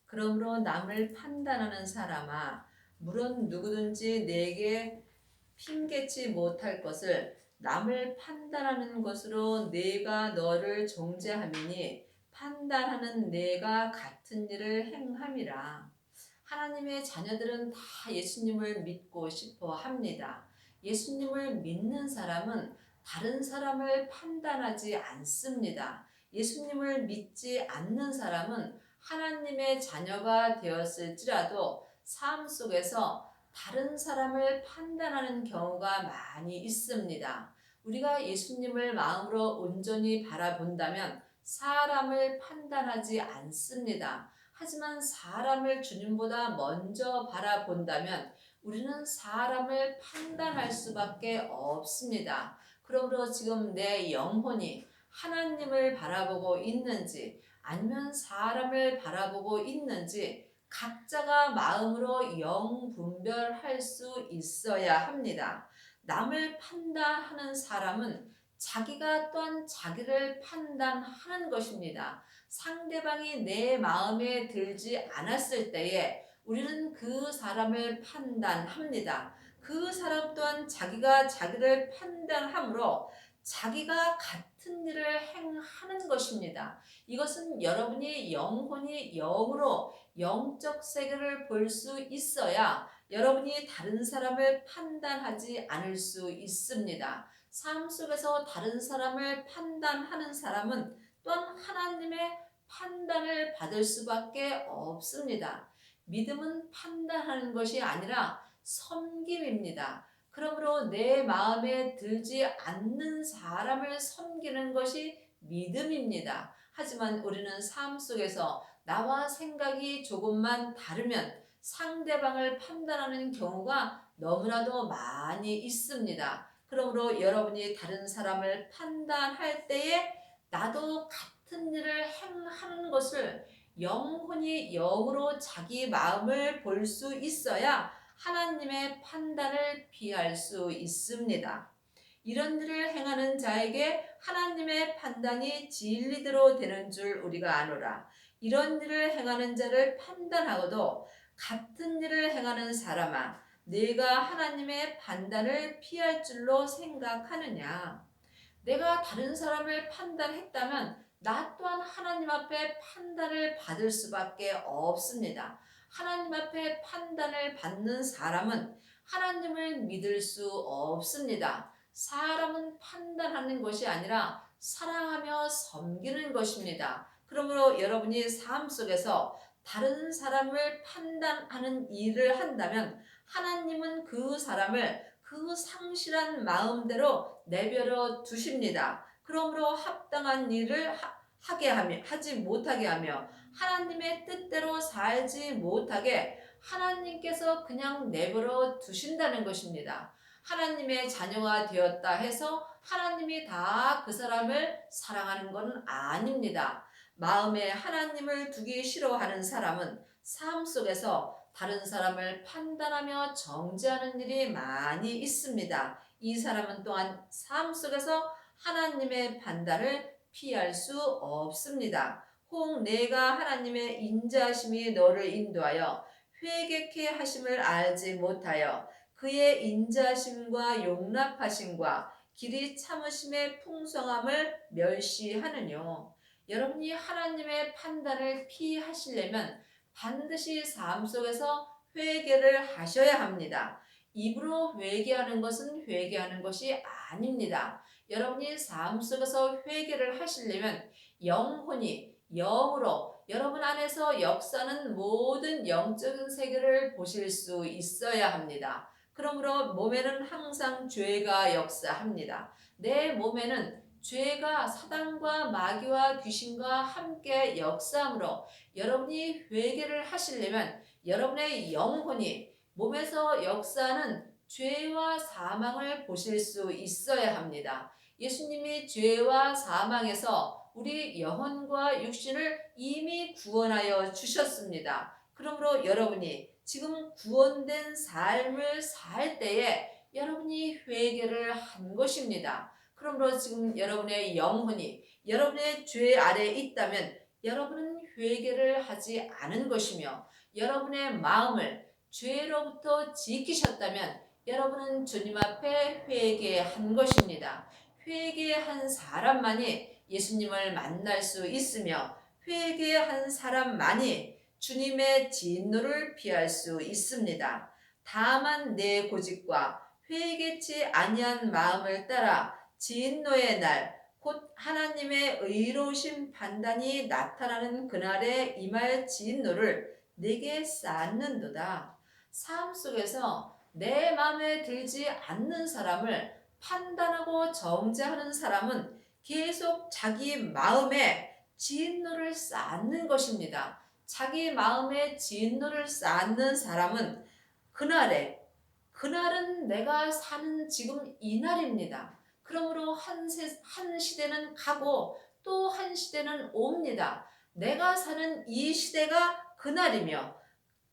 그러므로 남을 판단하는 사람아, 물론 누구든지 내게 핑계치 못할 것을 남을 판단하는 것으로 내가 너를 정죄함이니 판단하는 내가 같은 일을 행함이라. 하나님의 자녀들은 다 예수님을 믿고 싶어 합니다. 예수님을 믿는 사람은 다른 사람을 판단하지 않습니다. 예수님을 믿지 않는 사람은 하나님의 자녀가 되었을지라도 삶 속에서 다른 사람을 판단하는 경우가 많이 있습니다. 우리가 예수님을 마음으로 온전히 바라본다면 사람을 판단하지 않습니다. 하지만 사람을 주님보다 먼저 바라본다면 우리는 사람을 판단할 수밖에 없습니다. 그러므로 지금 내 영혼이 하나님을 바라보고 있는지 아니면 사람을 바라보고 있는지 각자가 마음으로 영분별할 수 있어야 합니다. 남을 판단하는 사람은 자기가 또한 자기를 판단하는 것입니다. 상대방이 내 마음에 들지 않았을 때에 우리는 그 사람을 판단합니다. 그 사람 또한 자기가 자기를 판단함으로 자기가 같은 일을 행하는 것입니다. 이것은 여러분이 영혼이 영으로 영적 세계를 볼 수 있어야 여러분이 다른 사람을 판단하지 않을 수 있습니다. 삶 속에서 다른 사람을 판단하는 사람은 또한 하나님의 판단을 받을 수밖에 없습니다. 믿음은 판단하는 것이 아니라 섬김입니다. 그러므로 내 마음에 들지 않는 사람을 섬기는 것이 믿음입니다. 하지만 우리는 삶 속에서 나와 생각이 조금만 다르면 상대방을 판단하는 경우가 너무나도 많이 있습니다. 그러므로 여러분이 다른 사람을 판단할 때에 나도 같은 일을 행하는 것을 영혼이 영으로 자기 마음을 볼 수 있어야 하나님의 판단을 피할 수 있습니다. 이런 일을 행하는 자에게 하나님의 판단이 진리대로 되는 줄 우리가 아노라. 이런 일을 행하는 자를 판단하고도 같은 일을 행하는 사람아, 네가 하나님의 판단을 피할 줄로 생각하느냐. 내가 다른 사람을 판단했다면 나 또한 하나님 앞에 판단을 받을 수밖에 없습니다. 하나님 앞에 판단을 받는 사람은 하나님을 믿을 수 없습니다. 사람은 판단하는 것이 아니라 사랑하며 섬기는 것입니다. 그러므로 여러분이 삶 속에서 다른 사람을 판단하는 일을 한다면 하나님은 그 사람을 그 상실한 마음대로 내버려 두십니다. 그러므로 합당한 일을 하지 못하게 하며 하나님의 뜻대로 살지 못하게 하나님께서 그냥 내버려 두신다는 것입니다. 하나님의 자녀가 되었다 해서 하나님이 다 그 사람을 사랑하는 건 아닙니다. 마음에 하나님을 두기 싫어하는 사람은 삶 속에서 다른 사람을 판단하며 정죄하는 일이 많이 있습니다. 이 사람은 또한 삶 속에서 하나님의 판단을 피할 수 없습니다. 혹 내가 하나님의 인자하심이 너를 인도하여 회개케 하심을 알지 못하여 그의 인자하심과 용납하심과 길이 참으심의 풍성함을 멸시하느뇨. 여러분이 하나님의 판단을 피하시려면 반드시 삶 속에서 회개를 하셔야 합니다. 입으로 회개하는 것은 회개하는 것이 아닙니다. 여러분이 삶 속에서 회개를 하시려면 영혼이 영으로 여러분 안에서 역사는 모든 영적인 세계를 보실 수 있어야 합니다. 그러므로 몸에는 항상 죄가 역사합니다. 내 몸에는 죄가 사단과 마귀와 귀신과 함께 역사하므로 여러분이 회개를 하시려면 여러분의 영혼이 몸에서 역사하는 죄와 사망을 보실 수 있어야 합니다. 예수님이 죄와 사망에서 우리 영혼과 육신을 이미 구원하여 주셨습니다. 그러므로 여러분이 지금 구원된 삶을 살 때에 여러분이 회개를 한 것입니다. 그러므로 지금 여러분의 영혼이 여러분의 죄 아래에 있다면 여러분은 회개를 하지 않은 것이며 여러분의 마음을 죄로부터 지키셨다면 여러분은 주님 앞에 회개한 것입니다. 회개한 사람만이 예수님을 만날 수 있으며 회개한 사람만이 주님의 진노를 피할 수 있습니다. 다만 내 고집과 회개치 아니한 마음을 따라 진노의 날 곧 하나님의 의로우신 판단이 나타나는 그날에 임할 진노를 내게 쌓는도다. 삶 속에서 내 마음에 들지 않는 사람을 판단하고 정죄하는 사람은 계속 자기 마음에 진노를 쌓는 것입니다. 자기 마음에 진노를 쌓는 사람은 그날은 내가 사는 지금 이 날입니다. 그러므로 한 시대는 가고 또 한 시대는 옵니다. 내가 사는 이 시대가 그날이며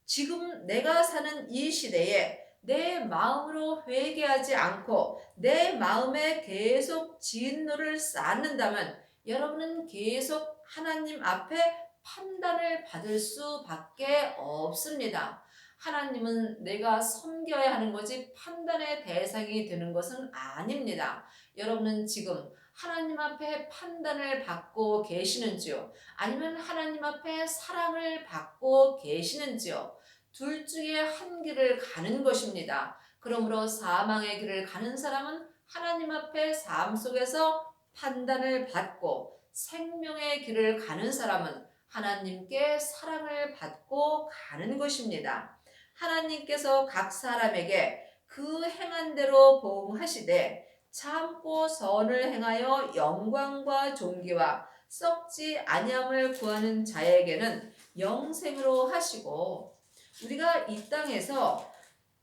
지금 내가 사는 이 시대에 내 마음으로 회개하지 않고 내 마음에 계속 진노를 쌓는다면 여러분은 계속 하나님 앞에 판단을 받을 수밖에 없습니다. 하나님은 내가 섬겨야 하는 거지 판단의 대상이 되는 것은 아닙니다. 여러분은 지금 하나님 앞에 판단을 받고 계시는지요? 아니면 하나님 앞에 사랑을 받고 계시는지요? 둘 중에 한 길을 가는 것입니다. 그러므로 사망의 길을 가는 사람은 하나님 앞에 삶 속에서 판단을 받고 생명의 길을 가는 사람은 하나님께 사랑을 받고 가는 것입니다. 하나님께서 각 사람에게 그 행한 대로 보응하시되 참고 선을 행하여 영광과 존귀와 썩지 아니함을 구하는 자에게는 영생으로 하시고 우리가 이 땅에서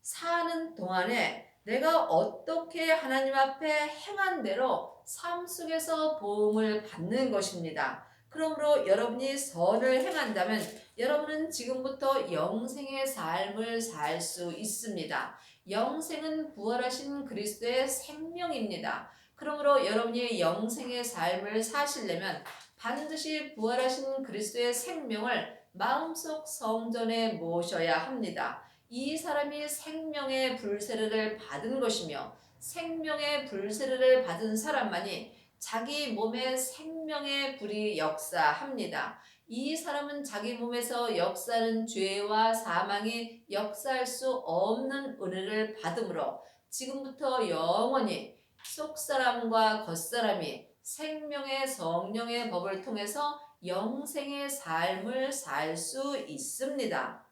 사는 동안에 내가 어떻게 하나님 앞에 행한 대로 삶 속에서 보응을 받는 것입니다. 그러므로 여러분이 선을 행한다면 여러분은 지금부터 영생의 삶을 살 수 있습니다. 영생은 부활하신 그리스도의 생명입니다. 그러므로 여러분이 영생의 삶을 사시려면 반드시 부활하신 그리스도의 생명을 마음속 성전에 모셔야 합니다. 이 사람이 생명의 불세례를 받은 것이며 생명의 불세례를 받은 사람만이 자기 몸에 생명의 불이 역사합니다. 이 사람은 자기 몸에서 역사하는 죄와 사망이 역사할 수 없는 은혜를 받음으로 지금부터 영원히 속사람과 겉사람이 생명의 성령의 법을 통해서 영생의 삶을 살 수 있습니다.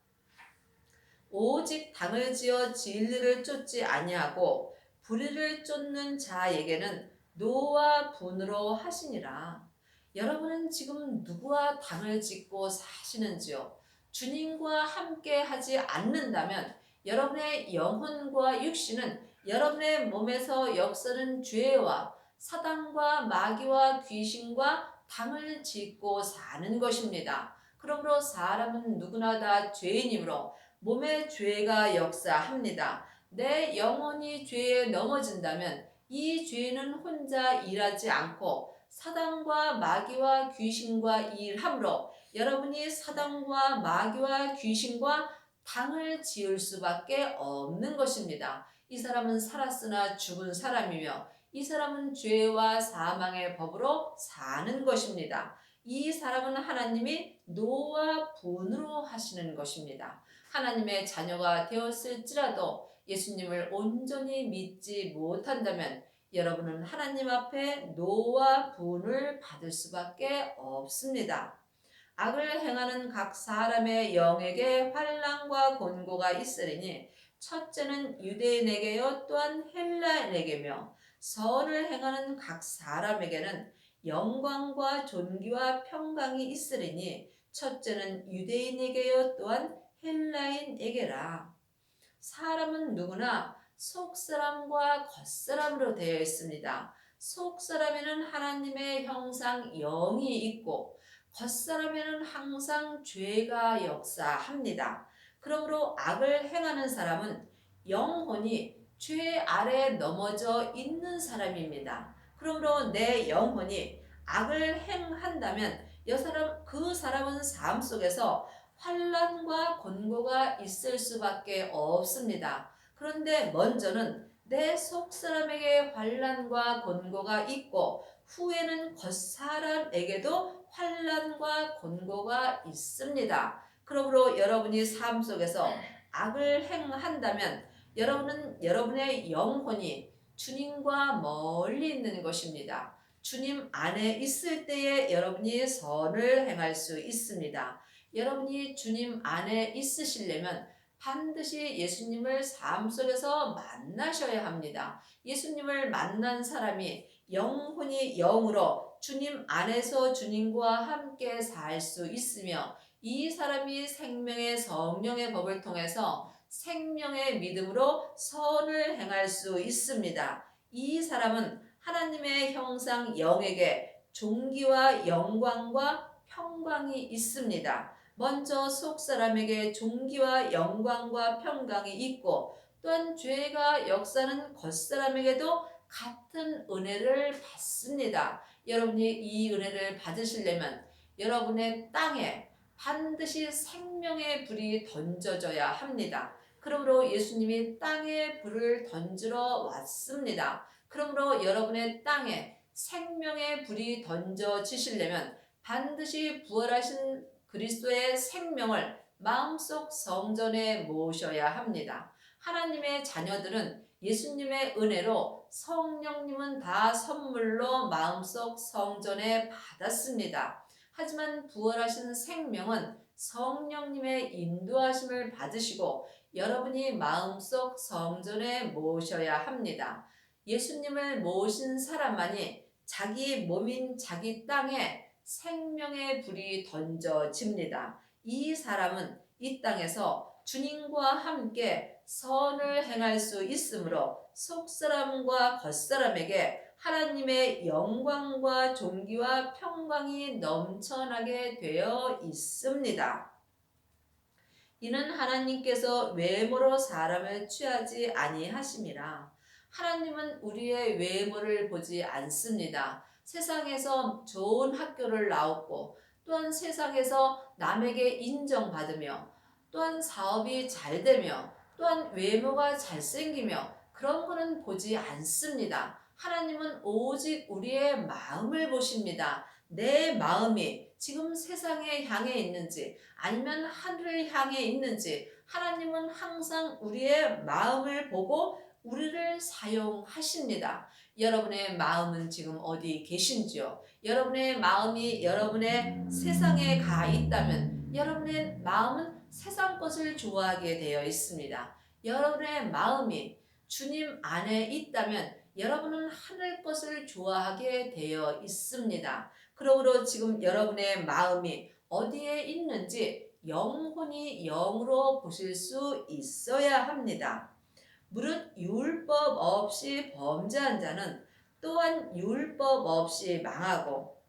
오직 당을 지어 진리를 쫓지 아니하고 불의를 쫓는 자에게는 노와 분으로 하시니라. 여러분은 지금 누구와 당을 짓고 사시는지요? 주님과 함께 하지 않는다면 여러분의 영혼과 육신은 여러분의 몸에서 역사는 죄와 사단과 마귀와 귀신과 당을 짓고 사는 것입니다. 그러므로 사람은 누구나 다 죄인이므로 몸의 죄가 역사합니다. 내 영혼이 죄에 넘어진다면 이 죄는 혼자 일하지 않고 사단과 마귀와 귀신과 일함으로 여러분이 사단과 마귀와 귀신과 당을 지을 수밖에 없는 것입니다. 이 사람은 살았으나 죽은 사람이며 이 사람은 죄와 사망의 법으로 사는 것입니다. 이 사람은 하나님이 노와 분으로 하시는 것입니다. 하나님의 자녀가 되었을지라도 예수님을 온전히 믿지 못한다면 여러분은 하나님 앞에 노와 분을 받을 수밖에 없습니다. 악을 행하는 각 사람의 영에게 환난과 곤고가 있으리니 첫째는 유대인에게요 또한 헬라인에게며 선을 행하는 각 사람에게는 영광과 존귀와 평강이 있으리니 첫째는 유대인에게요 또한 헬라인에게라. 사람은 누구나 속사람과 겉사람으로 되어 있습니다. 속사람에는 하나님의 형상 영이 있고 겉사람에는 항상 죄가 역사합니다. 그러므로 악을 행하는 사람은 영혼이 죄 아래 넘어져 있는 사람입니다. 그러므로 내 영혼이 악을 행한다면 그 사람은 삶 속에서 환난과 곤고가 있을 수밖에 없습니다. 그런데 먼저는 내 속사람에게 환난과 곤고가 있고 후에는 겉사람에게도 환난과 곤고가 있습니다. 그러므로 여러분이 삶 속에서 악을 행한다면 여러분은 여러분의 영혼이 주님과 멀리 있는 것입니다. 주님 안에 있을 때에 여러분이 선을 행할 수 있습니다. 여러분이 주님 안에 있으시려면 반드시 예수님을 삶 속에서 만나셔야 합니다. 예수님을 만난 사람이 영혼이 영으로 주님 안에서 주님과 함께 살 수 있으며 이 사람이 생명의 성령의 법을 통해서 생명의 믿음으로 선을 행할 수 있습니다. 이 사람은 하나님의 형상 영에게 존귀와 영광과 평강이 있습니다. 먼저 속사람에게 존귀와 영광과 평강이 있고 또한 죄가 역사는 겉사람에게도 같은 은혜를 받습니다. 여러분이 이 은혜를 받으시려면 여러분의 땅에 반드시 생명의 불이 던져져야 합니다. 그러므로 예수님이 땅에 불을 던지러 왔습니다. 그러므로 여러분의 땅에 생명의 불이 던져지시려면 반드시 부활하신 그리스도의 생명을 마음속 성전에 모셔야 합니다. 하나님의 자녀들은 예수님의 은혜로 성령님은 다 선물로 마음속 성전에 받았습니다. 하지만 부활하신 생명은 성령님의 인도하심을 받으시고 여러분이 마음속 성전에 모셔야 합니다. 예수님을 모신 사람만이 자기 몸인 자기 땅에 생명의 불이 던져집니다. 이 사람은 이 땅에서 주님과 함께 선을 행할 수 있으므로 속사람과 겉사람에게 하나님의 영광과 존귀와 평강이 넘쳐나게 되어 있습니다. 이는 하나님께서 외모로 사람을 취하지 아니하심이라. 하나님은 우리의 외모를 보지 않습니다. 세상에서 좋은 학교를 나왔고 또한 세상에서 남에게 인정받으며 또한 사업이 잘 되며 또한 외모가 잘생기며 그런 거는 보지 않습니다. 하나님은 오직 우리의 마음을 보십니다. 내 마음이 지금 세상에 향해 있는지 아니면 하늘을 향해 있는지 하나님은 항상 우리의 마음을 보고 우리를 사용하십니다. 여러분의 마음은 지금 어디 계신지요? 여러분의 마음이 여러분의 세상에 가 있다면 여러분의 마음은 세상 것을 좋아하게 되어 있습니다. 여러분의 마음이 주님 안에 있다면 여러분은 하늘 것을 좋아하게 되어 있습니다. 그러므로 지금 여러분의 마음이 어디에 있는지 영혼이 영으로 보실 수 있어야 합니다. 무릇 율법 없이 범죄한 자는 또한 율법 없이 망하고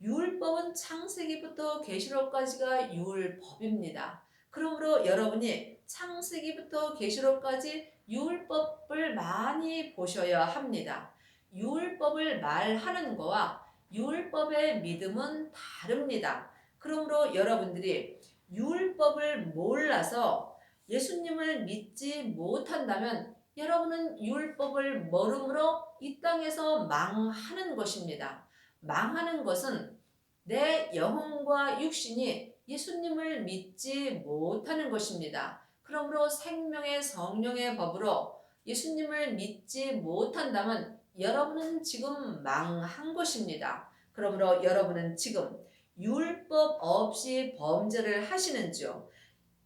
율법은 창세기부터 계시록까지가 율법입니다. 그러므로 여러분이 창세기부터 계시록까지 율법을 많이 보셔야 합니다. 율법을 말하는 거와 율법의 믿음은 다릅니다. 그러므로 여러분들이 율법을 몰라서 예수님을 믿지 못한다면 여러분은 율법을 모름으로 이 땅에서 망하는 것입니다. 망하는 것은 내 영혼과 육신이 예수님을 믿지 못하는 것입니다. 그러므로 생명의 성령의 법으로 예수님을 믿지 못한다면 여러분은 지금 망한 것입니다. 그러므로 여러분은 지금 율법 없이 범죄를 하시는지요?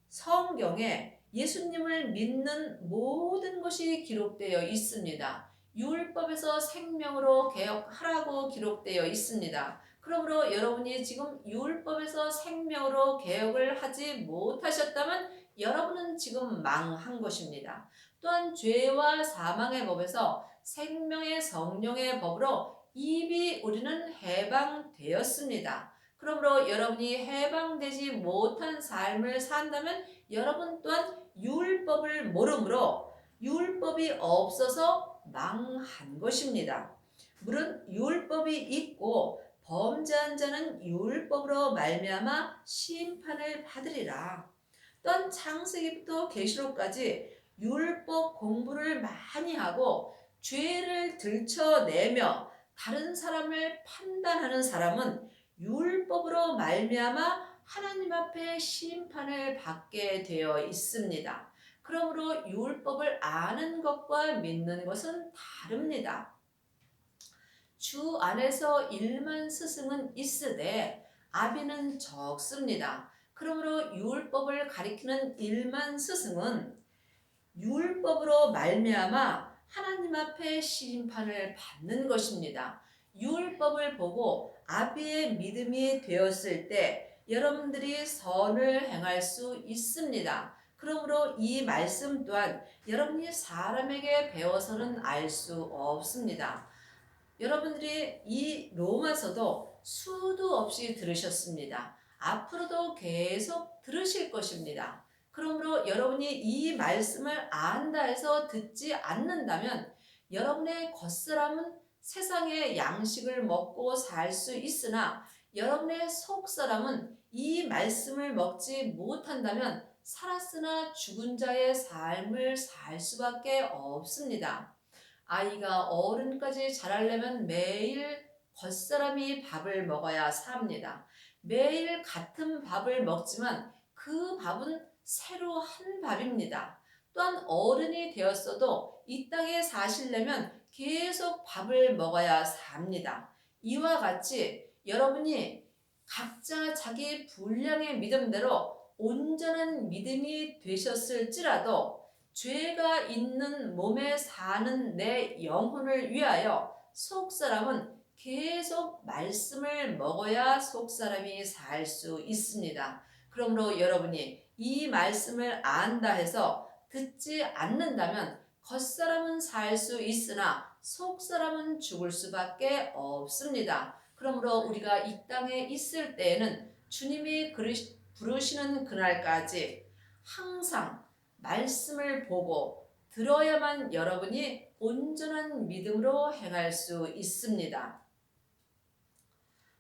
성경에 예수님을 믿는 모든 것이 기록되어 있습니다. 율법에서 생명으로 개혁하라고 기록되어 있습니다. 그러므로 여러분이 지금 율법에서 생명으로 개혁을 하지 못하셨다면 여러분은 지금 망한 것입니다. 또한 죄와 사망의 법에서 생명의 성령의 법으로 이미 우리는 해방되었습니다. 그러므로 여러분이 해방되지 못한 삶을 산다면 여러분 또한 율법을 모름으로 율법이 없어서 망한 것입니다. 물론 율법이 있고 범죄한 자는 율법으로 말미암아 심판을 받으리라. 또한 창세기부터 계시록까지 율법 공부를 많이 하고 죄를 들춰내며 다른 사람을 판단하는 사람은 율법으로 말미암아 하나님 앞에 심판을 받게 되어 있습니다. 그러므로 율법을 아는 것과 믿는 것은 다릅니다. 주 안에서 일만 스승은 있으되 아비는 적습니다. 그러므로 율법을 가리키는 일만 스승은 율법으로 말미암아 하나님 앞에 심판을 받는 것입니다. 율법을 보고 아비의 믿음이 되었을 때 여러분들이 선을 행할 수 있습니다. 그러므로 이 말씀 또한 여러분이 사람에게 배워서는 알 수 없습니다. 여러분들이 이 로마서도 수도 없이 들으셨습니다. 앞으로도 계속 들으실 것입니다. 그러므로 여러분이 이 말씀을 안다 해서 듣지 않는다면 여러분의 겉사람은 세상의 양식을 먹고 살 수 있으나 여러분의 속사람은 이 말씀을 먹지 못한다면 살았으나 죽은 자의 삶을 살 수밖에 없습니다. 아이가 어른까지 자라려면 매일 겉사람이 밥을 먹어야 삽니다. 매일 같은 밥을 먹지만 그 밥은 새로 한 밥입니다. 또한 어른이 되었어도 이 땅에 사시려면 계속 밥을 먹어야 삽니다. 이와 같이 여러분이 각자 자기 분량의 믿음대로 온전한 믿음이 되셨을지라도 죄가 있는 몸에 사는 내 영혼을 위하여 속사람은 계속 말씀을 먹어야 속사람이 살 수 있습니다. 그러므로 여러분이 이 말씀을 안다 해서 듣지 않는다면 겉사람은 살 수 있으나 속사람은 죽을 수밖에 없습니다. 그러므로 우리가 이 땅에 있을 때에는 주님이 부르시는 그날까지 항상 말씀을 보고 들어야만 여러분이 온전한 믿음으로 행할 수 있습니다.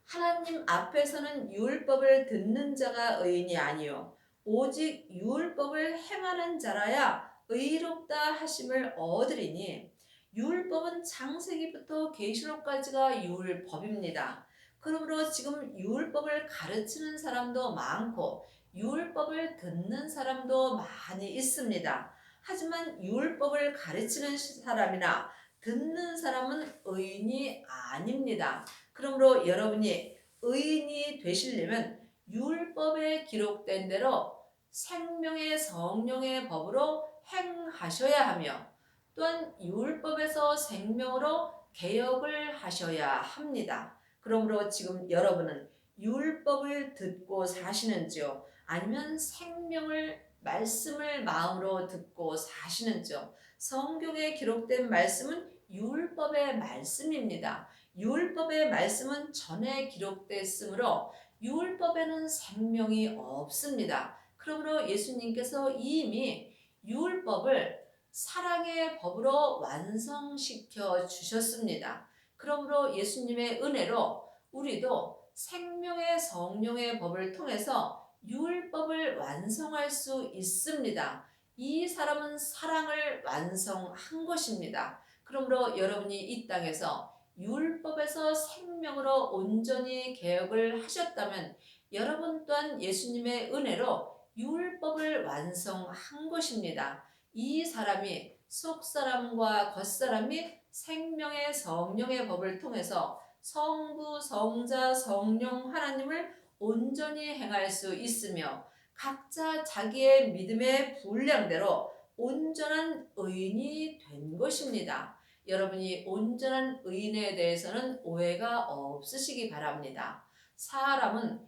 하나님 앞에서는 율법을 듣는 자가 의인이 아니요 오직 율법을 행하는 자라야 의롭다 하심을 얻으리니 율법은 창세기부터 계시록까지가 율법입니다. 그러므로 지금 율법을 가르치는 사람도 많고 율법을 듣는 사람도 많이 있습니다. 하지만 율법을 가르치는 사람이나 듣는 사람은 의인이 아닙니다. 그러므로 여러분이 의인이 되시려면 율법에 기록된 대로 생명의 성령의 법으로 행하셔야 하며 또한 율법에서 생명으로 개혁을 하셔야 합니다. 그러므로 지금 여러분은 율법을 듣고 사시는지요? 아니면 생명을 말씀을 마음으로 듣고 사시는지요? 성경에 기록된 말씀은 율법의 말씀입니다. 율법의 말씀은 전에 기록됐으므로 율법에는 생명이 없습니다. 그러므로 예수님께서 이미 율법을 사랑의 법으로 완성시켜 주셨습니다. 그러므로 예수님의 은혜로 우리도 생명의 성령의 법을 통해서 율법을 완성할 수 있습니다. 이 사람은 사랑을 완성한 것입니다. 그러므로 여러분이 이 땅에서 율법에서 생명으로 온전히 개혁을 하셨다면 여러분 또한 예수님의 은혜로 율법을 완성한 것입니다. 이 사람이 속사람과 겉사람이 생명의 성령의 법을 통해서 성부, 성자, 성령 하나님을 온전히 행할 수 있으며 각자 자기의 믿음의 분량대로 온전한 의인이 된 것입니다. 여러분이 온전한 의인에 대해서는 오해가 없으시기 바랍니다. 사람은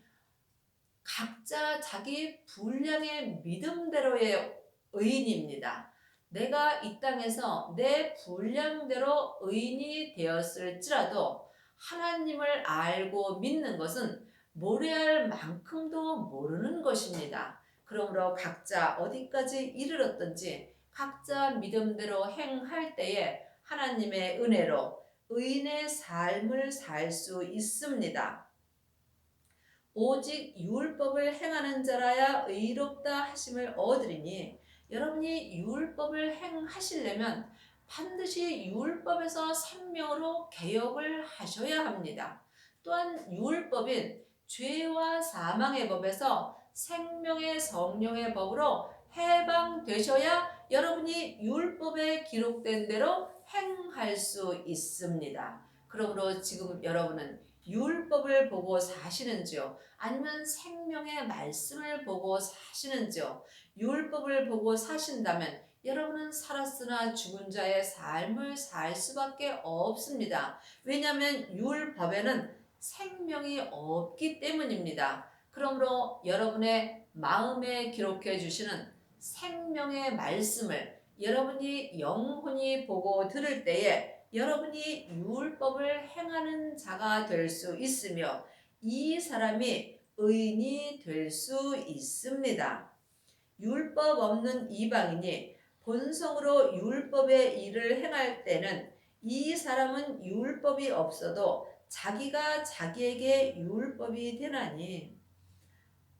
각자 자기 분량의 믿음대로의 의인입니다. 내가 이 땅에서 내 분량대로 의인이 되었을지라도 하나님을 알고 믿는 것은 모래알 만큼도 모르는 것입니다. 그러므로 각자 어디까지 이르렀든지 각자 믿음대로 행할 때에 하나님의 은혜로 의인의 삶을 살 수 있습니다. 오직 율법을 행하는 자라야 의롭다 하심을 얻으리니 여러분이 율법을 행하시려면 반드시 율법에서 생명으로 개혁을 하셔야 합니다. 또한 율법인 죄와 사망의 법에서 생명의 성령의 법으로 해방되셔야 여러분이 율법에 기록된 대로 행할 수 있습니다. 그러므로 지금 여러분은 율법을 보고 사시는지요? 아니면 생명의 말씀을 보고 사시는지요? 율법을 보고 사신다면 여러분은 살았으나 죽은 자의 삶을 살 수밖에 없습니다. 왜냐하면 율법에는 생명이 없기 때문입니다. 그러므로 여러분의 마음에 기록해 주시는 생명의 말씀을 여러분이 영혼이 보고 들을 때에 여러분이 율법을 행하는 자가 될 수 있으며 이 사람이 의인이 될 수 있습니다. 율법 없는 이방인이 본성으로 율법의 일을 행할 때는 이 사람은 율법이 없어도 자기가 자기에게 율법이 되나니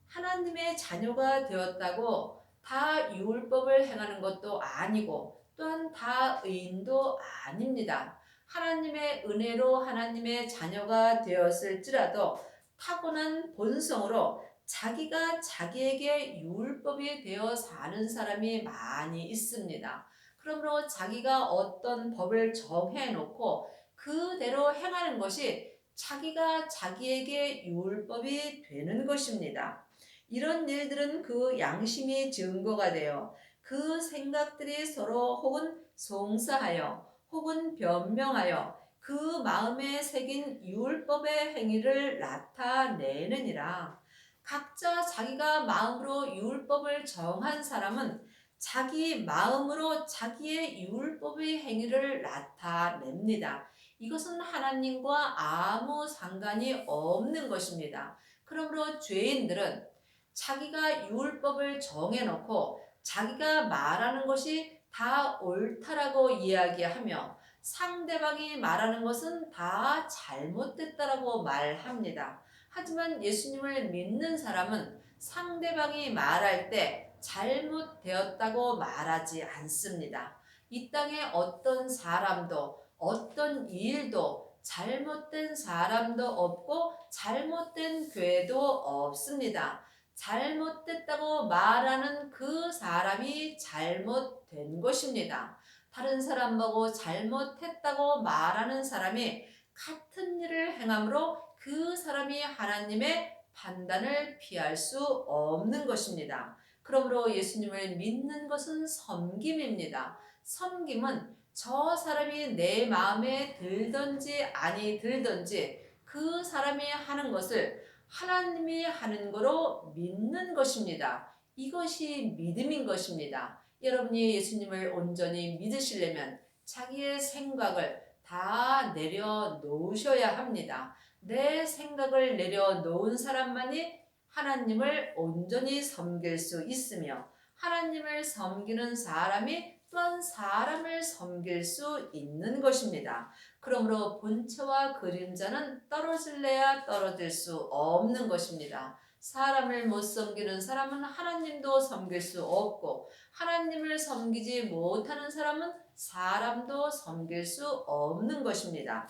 하나님의 자녀가 되었다고 다 율법을 행하는 것도 아니고 또한 다 의인도 아닙니다. 하나님의 은혜로 하나님의 자녀가 되었을지라도 타고난 본성으로 자기가 자기에게 율법이 되어 사는 사람이 많이 있습니다. 그러므로 자기가 어떤 법을 정해놓고 그대로 행하는 것이 자기가 자기에게 율법이 되는 것입니다. 이런 일들은 그 양심이 증거가 되어 그 생각들이 서로 혹은 송사하여 혹은 변명하여 그 마음에 새긴 율법의 행위를 나타내느니라. 각자 자기가 마음으로 율법을 정한 사람은 자기 마음으로 자기의 율법의 행위를 나타냅니다. 이것은 하나님과 아무 상관이 없는 것입니다. 그러므로 죄인들은 자기가 율법을 정해놓고 자기가 말하는 것이 다 옳다라고 이야기하며 상대방이 말하는 것은 다 잘못됐다라고 말합니다. 하지만 예수님을 믿는 사람은 상대방이 말할 때 잘못되었다고 말하지 않습니다. 이 땅에 어떤 사람도 어떤 일도 잘못된 사람도 없고 잘못된 교회도 없습니다. 잘못됐다고 말하는 그 사람이 잘못된 것입니다. 다른 사람 보고 잘못했다고 말하는 사람이 같은 일을 행함으로 그 사람이 하나님의 판단을 피할 수 없는 것입니다. 그러므로 예수님을 믿는 것은 섬김입니다. 섬김은 저 사람이 내 마음에 들든지 아니 들든지 그 사람이 하는 것을 하나님이 하는 거로 믿는 것입니다. 이것이 믿음인 것입니다. 여러분이 예수님을 온전히 믿으시려면 자기의 생각을 다 내려놓으셔야 합니다. 내 생각을 내려놓은 사람만이 하나님을 온전히 섬길 수 있으며 하나님을 섬기는 사람이 또한 사람을 섬길 수 있는 것입니다. 그러므로 본체와 그림자는 떨어질래야 떨어질 수 없는 것입니다. 사람을 못 섬기는 사람은 하나님도 섬길 수 없고 하나님을 섬기지 못하는 사람은 사람도 섬길 수 없는 것입니다.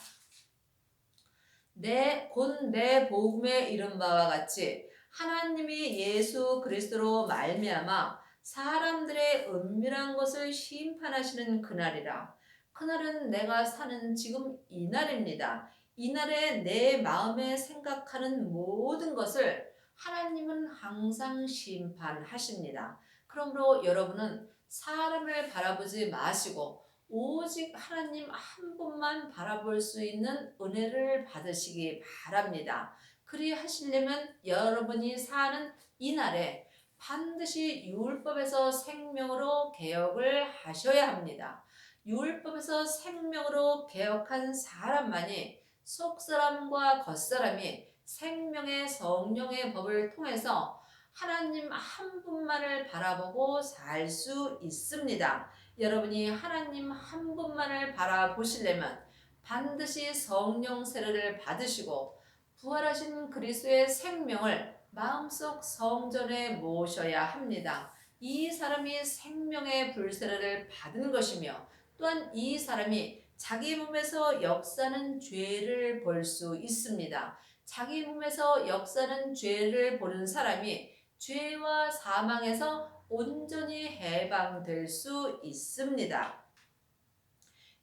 곧 내 복음에 이른 바와 같이 하나님이 예수 그리스도로 말미암아 사람들의 은밀한 것을 심판하시는 그날이라. 그날은 내가 사는 지금 이 날입니다. 이날에 내 마음에 생각하는 모든 것을 하나님은 항상 심판하십니다. 그러므로 여러분은 사람을 바라보지 마시고 오직 하나님 한 분만 바라볼 수 있는 은혜를 받으시기 바랍니다. 그리하시려면 여러분이 사는 이날에 반드시 율법에서 생명으로 개혁을 하셔야 합니다. 율법에서 생명으로 개혁한 사람만이 속사람과 겉사람이 생명의 성령의 법을 통해서 하나님 한 분만을 바라보고 살 수 있습니다. 여러분이 하나님 한 분만을 바라보시려면 반드시 성령 세례를 받으시고 부활하신 그리스도의 생명을 마음속 성전에 모셔야 합니다. 이 사람이 생명의 불세례를 받은 것이며 또한 이 사람이 자기 몸에서 역사는 죄를 볼 수 있습니다. 자기 몸에서 역사는 죄를 보는 사람이 죄와 사망에서 온전히 해방될 수 있습니다.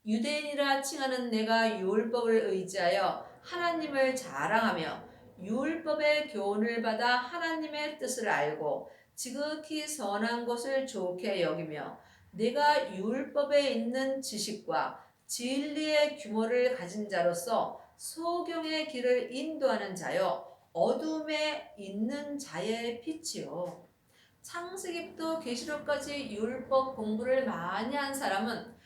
유대인이라 칭하는 내가 율법을 의지하여 하나님을 자랑하며 율법의 교훈을 받아 하나님의 뜻을 알고 지극히 선한 것을 좋게 여기며 내가 율법에 있는 지식과 진리의 규모를 가진 자로서 소경의 길을 인도하는 자여 어둠에 있는 자의 빛이요. 창세기부터 계시록까지 율법 공부를 많이 한 사람은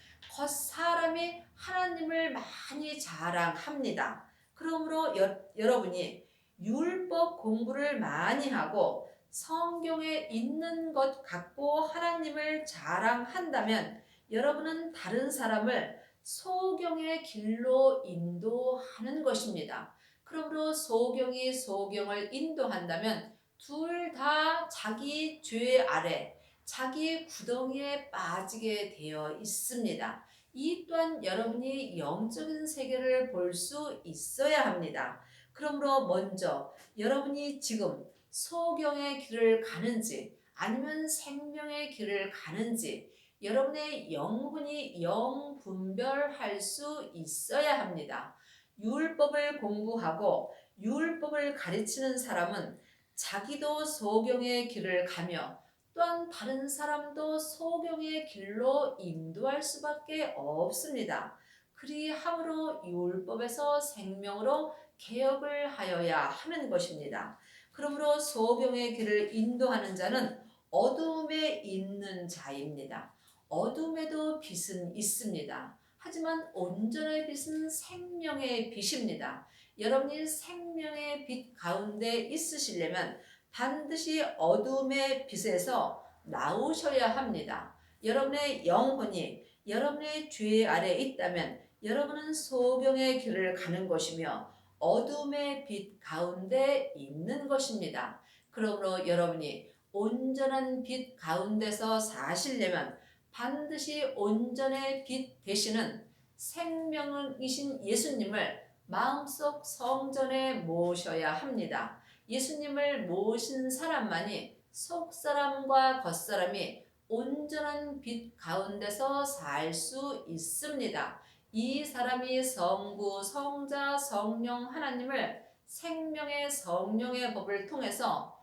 사람이 하나님을 많이 자랑합니다. 그러므로 여러분이 율법 공부를 많이 하고 성경에 있는 것 갖고 하나님을 자랑한다면 여러분은 다른 사람을 소경의 길로 인도하는 것입니다. 그러므로 소경이 소경을 인도한다면 둘 다 자기 죄 아래 자기 구덩이에 빠지게 되어 있습니다. 이 또한 여러분이 영적인 세계를 볼 수 있어야 합니다. 그러므로 먼저 여러분이 지금 소경의 길을 가는지 아니면 생명의 길을 가는지 여러분의 영혼이 영분별할 수 있어야 합니다. 율법을 공부하고 율법을 가르치는 사람은 자기도 소경의 길을 가며 또한 다른 사람도 소경의 길로 인도할 수밖에 없습니다. 그리함으로 율법에서 생명으로 개혁을 하여야 하는 것입니다. 그러므로 소경의 길을 인도하는 자는 어둠에 있는 자입니다. 어둠에도 빛은 있습니다. 하지만 온전한 빛은 생명의 빛입니다. 여러분이 생명의 빛 가운데 있으시려면 반드시 어둠의 빛에서 나오셔야 합니다. 여러분의 영혼이 여러분의 죄 아래 있다면 여러분은 소경의 길을 가는 것이며 어둠의 빛 가운데 있는 것입니다. 그러므로 여러분이 온전한 빛 가운데서 사시려면 반드시 온전의 빛 되시는 생명이신 예수님을 마음속 성전에 모셔야 합니다. 예수님을 모신 사람만이 속사람과 겉사람이 온전한 빛 가운데서 살 수 있습니다. 이 사람이 성부, 성자, 성령 하나님을 생명의 성령의 법을 통해서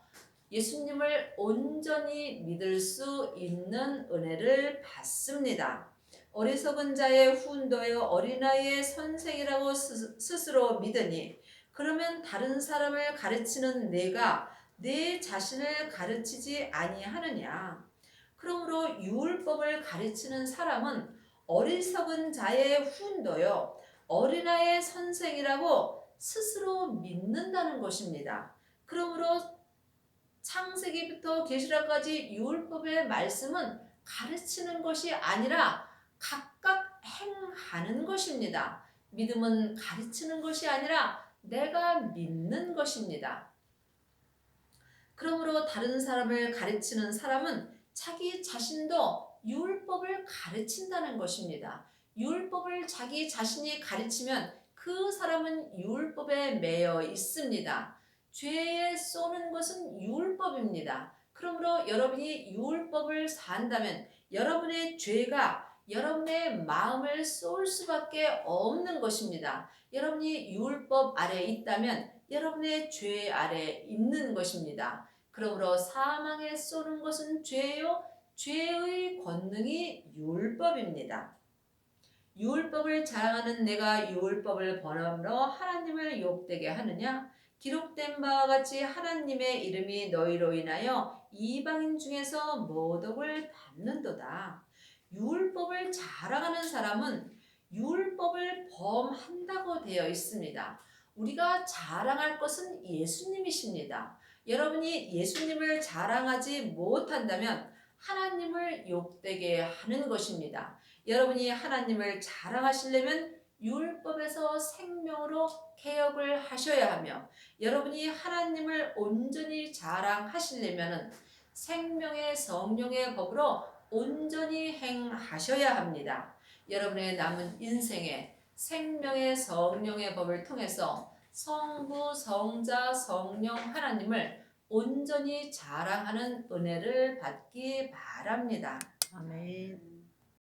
예수님을 온전히 믿을 수 있는 은혜를 받습니다. 어리석은 자의 훈도여 어린아이의 선생이라고 스스로 믿으니 그러면 다른 사람을 가르치는 내가 내 자신을 가르치지 아니하느냐. 그러므로 율법을 가르치는 사람은 어리석은 자의 훈도여 어린아이의 선생이라고 스스로 믿는다는 것입니다. 그러므로 창세기부터 계시록까지 율법의 말씀은 가르치는 것이 아니라 각각 행하는 것입니다. 믿음은 가르치는 것이 아니라 내가 믿는 것입니다. 그러므로 다른 사람을 가르치는 사람은 자기 자신도 율법을 가르친다는 것입니다. 율법을 자기 자신이 가르치면 그 사람은 율법에 매여 있습니다. 죄에 쏘는 것은 율법입니다. 그러므로 여러분이 율법을 산다면 여러분의 죄가 여러분의 마음을 쏠 수밖에 없는 것입니다. 여러분이 율법 아래 있다면 여러분의 죄 아래 있는 것입니다. 그러므로 사망에 쏘는 것은 죄요, 죄의 권능이 율법입니다. 율법을 자랑하는 내가 율법을 번함으로 하나님을 욕되게 하느냐? 기록된 바와 같이 하나님의 이름이 너희로 인하여 이방인 중에서 모독을 받는도다. 율법을 자랑하는 사람은 율법을 범한다고 되어 있습니다. 우리가 자랑할 것은 예수님이십니다. 여러분이 예수님을 자랑하지 못한다면 하나님을 욕되게 하는 것입니다. 여러분이 하나님을 자랑하시려면 율법에서 생명으로 개혁을 하셔야 하며 여러분이 하나님을 온전히 자랑하시려면 생명의 성령의 법으로 온전히 행하셔야 합니다. 여러분의 남은 인생에 생명의 성령의 법을 통해서 성부, 성자, 성령 하나님을 온전히 자랑하는 은혜를 받기 바랍니다. 아멘.